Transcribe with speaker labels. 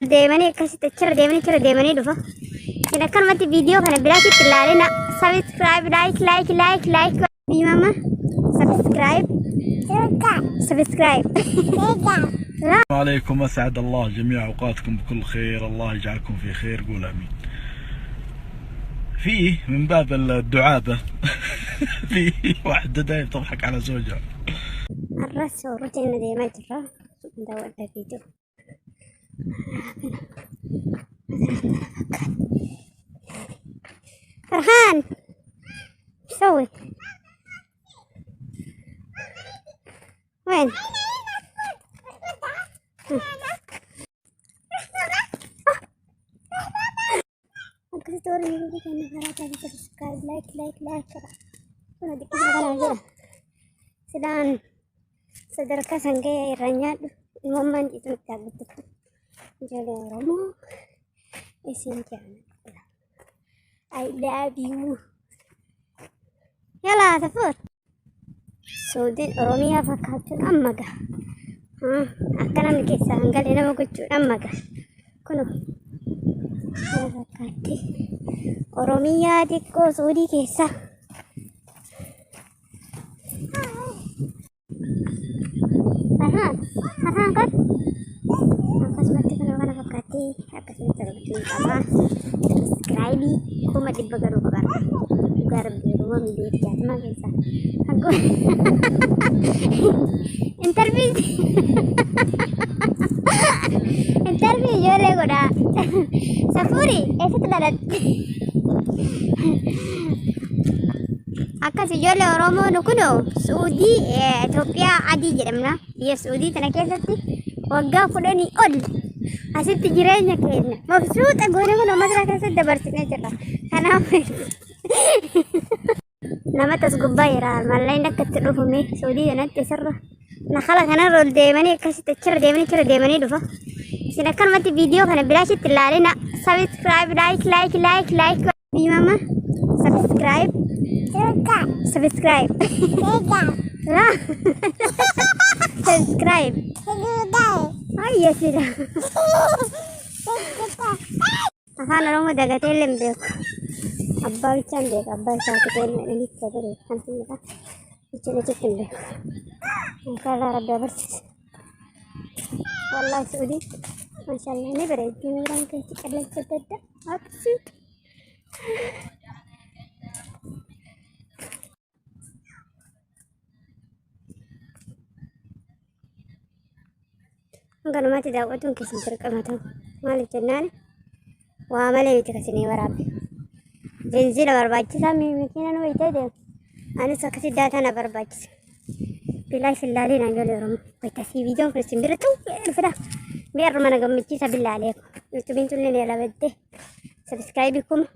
Speaker 1: دايماني كاسيت تشر دايماني دفا كنا كلمة فيديو كان بلاش تلالنا سبسكرايب لايك بي ماما سبسكرايب
Speaker 2: السلام عليكم، أسعد الله جميع أوقاتكم بكل خير، الله يجعلكم في خير، قول آمين. في من باب الدعابة في واحدة دايم تضحك على زوجها.
Speaker 1: الرأس ورجعنا دايما ترى ندور فيديو فرحان ايش سوي؟ وين؟ ستوري يقولك إن فرحان سبسكرايب لايك أنا دي كذا سدان sadarkaa sangaa irraa nyaadhu uumammaan itti dhaabbattu ijoollee Oromoo isin jaalladha. I love you. Yalaa tafuut Suudiin Oromiyaa fakkaachuun amma gaha. Akka namni keessaa hangalee nama gochuun amma gaha. Kunu fakkaatti Oromiyaa xiqqoo Suudii keessaa. Farhan kan akkasumatti kan kana fakkaatti akkasumatti argachuun qaba. Subscribe kuma dhibba garuu qaba. Garbiiruma miidiyaa jaatama keessa interview ijoollee godha. Safuuri eessatti dhaladhe? Akkas ijoollee Oromoo nu kunoo Suudii Itoophiyaa adii jedhamna. Biyya Suudii tana keessatti waggaa 10 ol asitti jireenya keenya mabsuuxa goone kun masraa keessatti dabarsinee jirra. Kanaaf nama tasgubbaa jira mallayni akka itti dhufume Suudii kanatti sirra nakala kanarra ol deemanii akkasitti achirra deemanii dhufa. Isin akkanumatti viidiyoo kana bilaashitti ilaalina. Subscribe like bii mama subscribe subscribe ay yes ida afaan Oromoo dagatee illee hin beeku. Abbaa bichaan beeka. Abbaa isaa kutee inni itti bare kan sinidha bichaan achitti hin beeku. Maqaa Rabbi abarsiise. Wallahi Suudii maashaallah ni bareeddi miiraan keessi qilleensa adda absi. Ganumatti daawwatuun keessan dirqama ta'u maaliif jennaan waa malee miti kasinii waraabbe beenzila barbaachisaa makiina nu wayitee deemu anis akkasii daataa na barbaachisa bilaa filaalee naan jolee Oromoo waytasii viidiyoon kun isin bira ta'u fida mi'arru mana gammachiisa bilaalee yuutuubiin tullee ni alabaddee sabskraayibii kuma